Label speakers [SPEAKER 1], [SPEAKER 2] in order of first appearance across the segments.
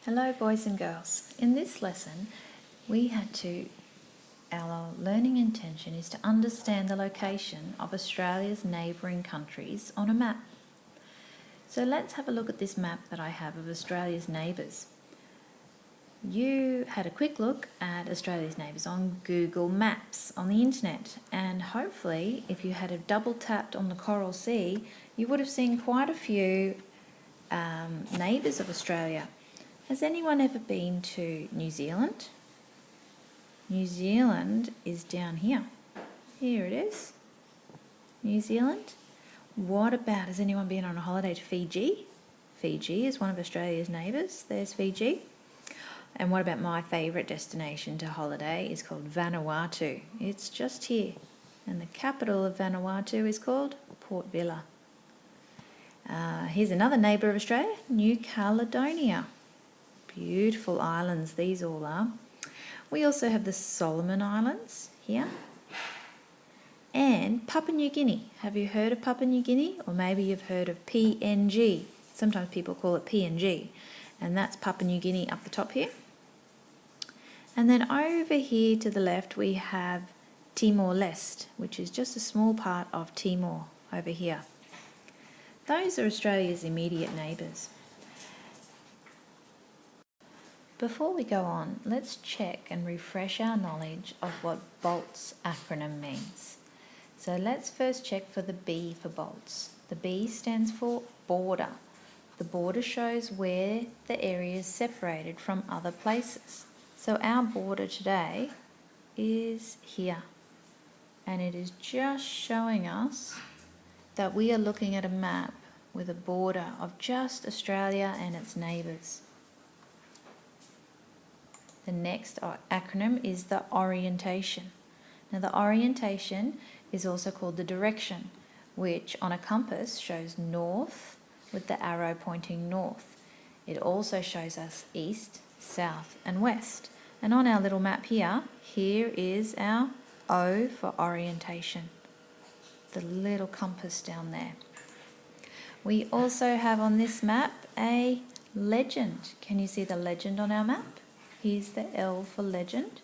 [SPEAKER 1] Hello boys and girls. In this lesson our learning intention is to understand the location of Australia's neighbouring countries on a map. So let's have a look at this map that I have of Australia's neighbours. You had a quick look at Australia's neighbours on Google Maps on the internet, and hopefully if you had double tapped on the Coral Sea you would have seen quite a few neighbours of Australia. Has anyone ever been to New Zealand? New Zealand is down here. Here it is. New Zealand. What about, has anyone been on a holiday to Fiji? Fiji is one of Australia's neighbours. There's Fiji. And what about my favourite destination to holiday is called Vanuatu. It's just here. And the capital of Vanuatu is called Port Vila. Here's another neighbour of Australia, New Caledonia. Beautiful islands these all are. We also have the Solomon Islands here. And Papua New Guinea. Have you heard of Papua New Guinea? Or maybe you've heard of PNG. Sometimes people call it PNG. And that's Papua New Guinea up the top here. And then over here to the left we have Timor-Leste, which is just a small part of Timor over here. Those are Australia's immediate neighbours. Before we go on, let's check and refresh our knowledge of what BOLTS acronym means. So let's first check for the B for BOLTS. The B stands for border. The border shows where the area is separated from other places. So our border today is here. And it is just showing us that we are looking at a map with a border of just Australia and its neighbours. The next acronym is the orientation. Now the orientation is also called the direction, which on a compass shows north with the arrow pointing north. It also shows us east, south and west. And on our little map here is our O for orientation, the little compass down there. We also have on this map a legend. Can you see the legend on our map? Here's the L for legend.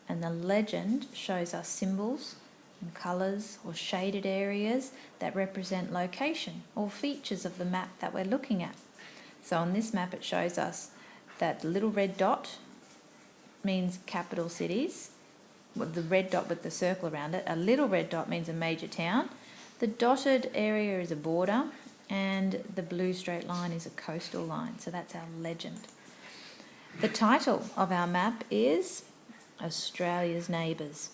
[SPEAKER 1] And the legend shows us symbols and colours or shaded areas that represent location or features of the map that we're looking at. So on this map it shows us that the little red dot means capital cities, with the red dot with the circle around it. A little red dot means a major town. The dotted area is a border and the blue straight line is a coastal line. So that's our legend. The title of our map is Australia's Neighbours,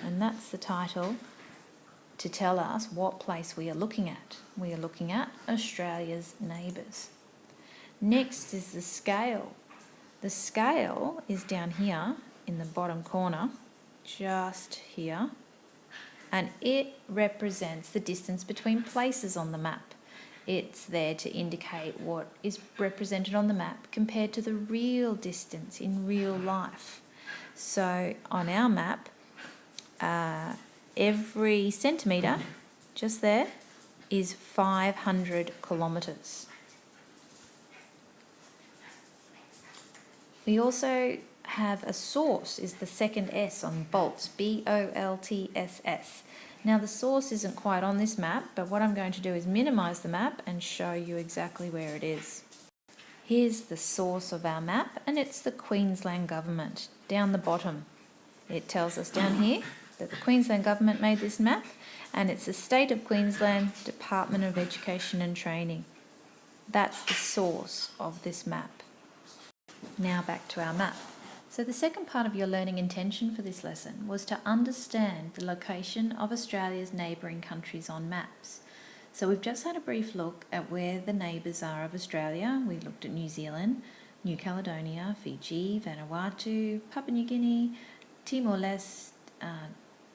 [SPEAKER 1] and that's the title to tell us what place we are looking at. We are looking at Australia's neighbours. Next is the scale. The scale is down here in the bottom corner, just here, and it represents the distance between places on the map. It's there to indicate what is represented on the map compared to the real distance in real life. So on our map, every centimetre, just there, is 500 kilometres. We also have a source, is the second S on BOLTS, BOLTSS. Now the source isn't quite on this map, but what I'm going to do is minimise the map and show you exactly where it is. Here's the source of our map, and it's the Queensland Government. Down the bottom, it tells us down here that the Queensland Government made this map, and it's the State of Queensland Department of Education and Training. That's the source of this map. Now back to our map. So the second part of your learning intention for this lesson was to understand the location of Australia's neighbouring countries on maps. So we've just had a brief look at where the neighbours are of Australia. We looked at New Zealand, New Caledonia, Fiji, Vanuatu, Papua New Guinea, Timor-Leste,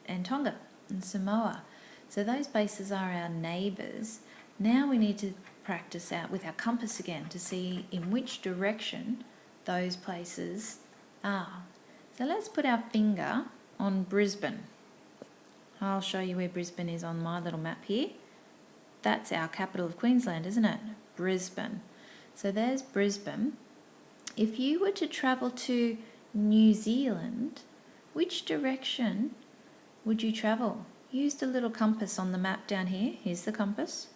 [SPEAKER 1] and Tonga and Samoa. So those places are our neighbours. Now we need to practice out with our compass again to see in which direction those places are. So let's put our finger on Brisbane. I'll show you where Brisbane is on my little map here. That's our capital of Queensland, isn't it? Brisbane. So there's Brisbane. If you were to travel to New Zealand, which direction would you travel? Use the little compass on the map down here. Here's the compass.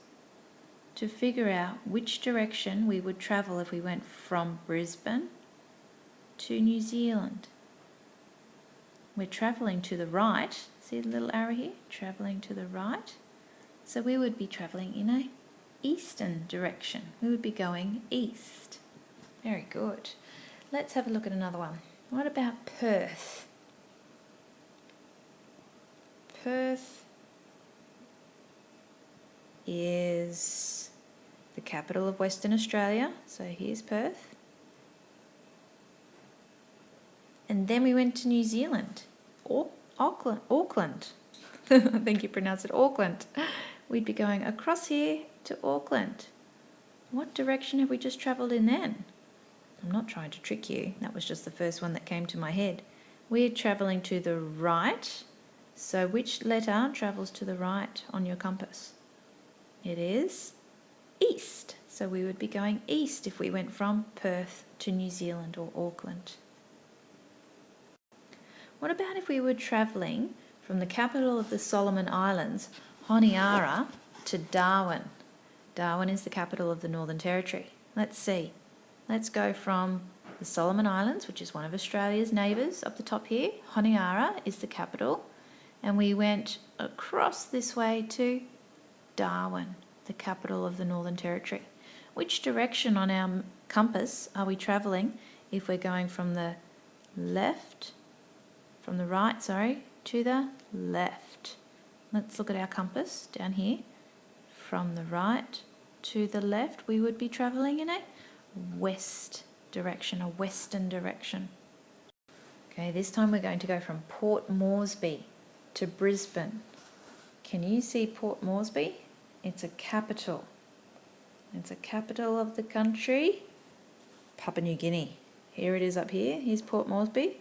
[SPEAKER 1] To figure out which direction we would travel if we went from Brisbane to New Zealand. We're travelling to the right. See the little arrow here? Travelling to the right. So we would be travelling in a eastern direction. We would be going east. Very good. Let's have a look at another one. What about Perth? Perth is the capital of Western Australia. So here's Perth. And then we went to New Zealand, or Auckland. I think you pronounce it Auckland. We'd be going across here to Auckland. What direction have we just travelled in then? I'm not trying to trick you. That was just the first one that came to my head. We're travelling to the right. So which letter travels to the right on your compass? It is east. So we would be going east if we went from Perth to New Zealand or Auckland. What about if we were travelling from the capital of the Solomon Islands, Honiara, to Darwin? Darwin is the capital of the Northern Territory. Let's see. Let's go from the Solomon Islands, which is one of Australia's neighbours, up the top here. Honiara is the capital. And we went across this way to Darwin, the capital of the Northern Territory. Which direction on our compass are we travelling if we're going from the right, to the left? Let's look at our compass down here. From the right to the left, we would be travelling in a west direction, a western direction. Okay, this time we're going to go from Port Moresby to Brisbane. Can you see Port Moresby? It's a capital. It's a capital of the country, Papua New Guinea. Here it is up here. Here's Port Moresby,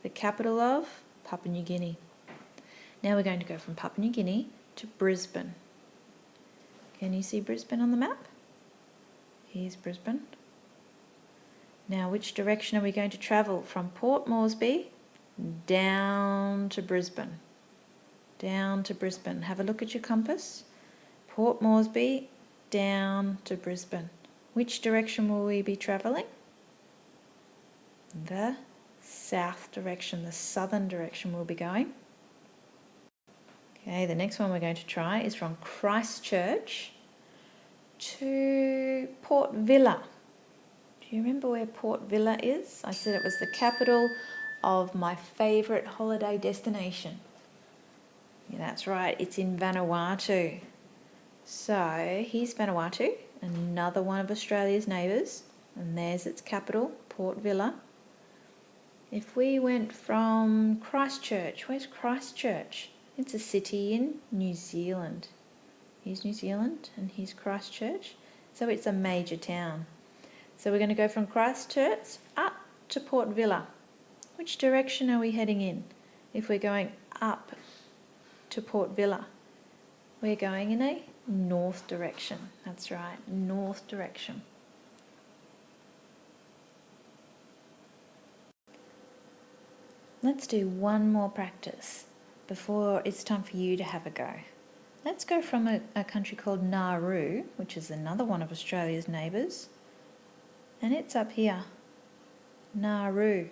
[SPEAKER 1] the capital of Papua New Guinea. Now we're going to go from Papua New Guinea to Brisbane. Can you see Brisbane on the map? Here's Brisbane. Now which direction are we going to travel from Port Moresby down to Brisbane? Down to Brisbane. Have a look at your compass. Port Moresby down to Brisbane. Which direction will we be travelling? The south direction, the southern direction we'll be going. Okay, the next one we're going to try is from Christchurch to Port Vila. Do you remember where Port Vila is? I said it was the capital of my favourite holiday destination. Yeah, that's right, it's in Vanuatu. So here's Vanuatu, another one of Australia's neighbours, and there's its capital, Port Vila. If we went from Christchurch, where's Christchurch? It's a city in New Zealand. Here's New Zealand and here's Christchurch. So it's a major town. So we're going to go from Christchurch up to Port Vila. Which direction are we heading in? If we're going up to Port Vila, we're going in a north direction. That's right, north direction. Let's do one more practice before it's time for you to have a go. Let's go from a country called Nauru, which is another one of Australia's neighbours, and it's up here, Nauru.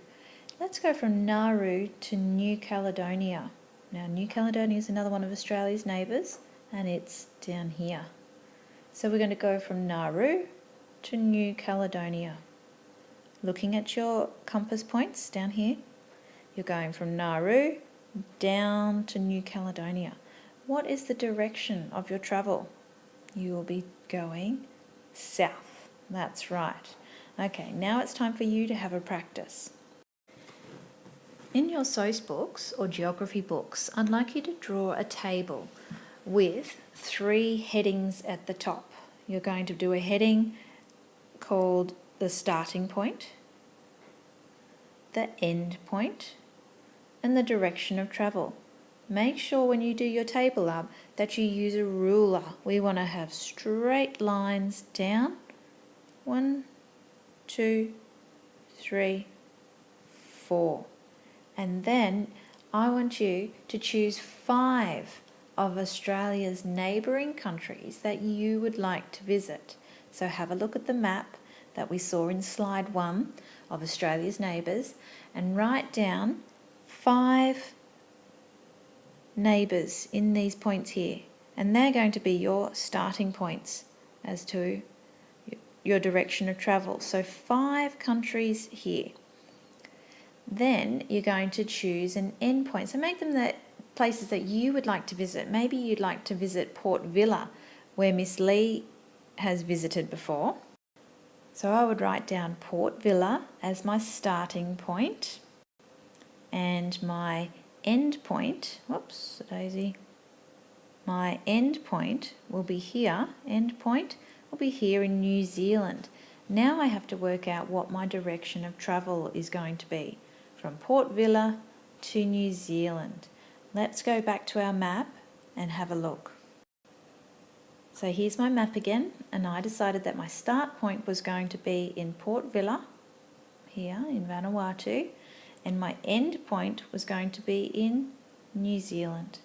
[SPEAKER 1] Let's go from Nauru to New Caledonia. Now New Caledonia is another one of Australia's neighbours, and it's down here. So we're going to go from Nauru to New Caledonia. Looking at your compass points down here, you're going from Nauru down to New Caledonia. What is the direction of your travel? You will be going south. That's right. Okay, now it's time for you to have a practice. In your SOS books or geography books, I'd like you to draw a table with 3 headings at the top. You're going to do a heading called the starting point, the end point, and the direction of travel. Make sure when you do your table up that you use a ruler. We want to have straight lines down, 1, 2, 3, 4. And then I want you to choose 5 of Australia's neighbouring countries that you would like to visit. So have a look at the map that we saw in slide 1 of Australia's neighbours and write down 5 neighbours in these points here. And they're going to be your starting points as to your direction of travel. So 5 countries here. Then you're going to choose an end point. So make them the places that you would like to visit. Maybe you'd like to visit Port Vila, where Miss Lee has visited before. So I would write down Port Vila as my starting point, and my end point, whoops, daisy, my end point will be here, end point will be here in New Zealand. Now I have to work out what my direction of travel is going to be from Port Vila to New Zealand. Let's go back to our map and have a look. So here's my map again, and I decided that my start point was going to be in Port Vila, here in Vanuatu, and my end point was going to be in New Zealand.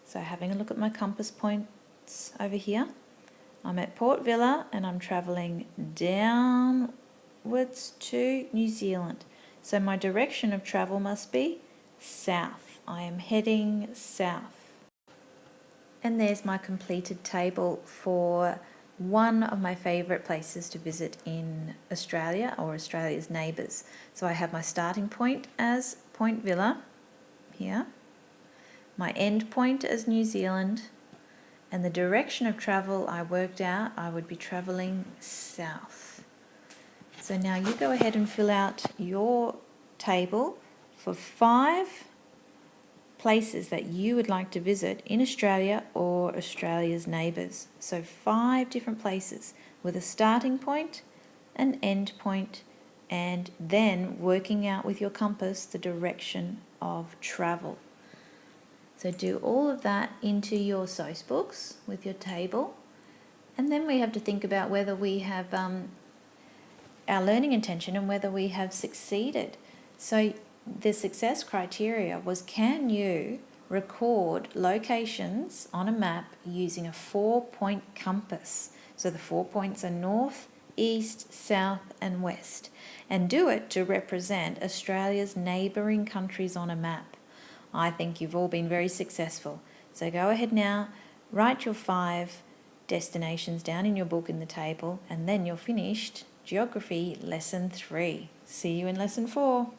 [SPEAKER 1] So having a look at my compass points over here, I'm at Port Vila and I'm travelling downwards to New Zealand. So my direction of travel must be south. I am heading south. And there's my completed table for one of my favourite places to visit in Australia, or Australia's neighbours. So I have my starting point as Point Vila here, my end point as New Zealand, and the direction of travel I worked out I would be travelling south. So now you go ahead and fill out your table for 5 places that you would like to visit in Australia or Australia's neighbours. So 5 different places with a starting point, an end point, and then working out with your compass the direction of travel. So do all of that into your SOS books with your table, and then we have to think about whether we have our learning intention and whether we have succeeded. So the success criteria was, can you record locations on a map using a 4-point compass? So the 4 points are north, east, south and west, and do it to represent Australia's neighbouring countries on a map. I think you've all been very successful. So go ahead now, write your 5 destinations down in your book in the table, and then you're finished Geography Lesson 3. See you in Lesson 4.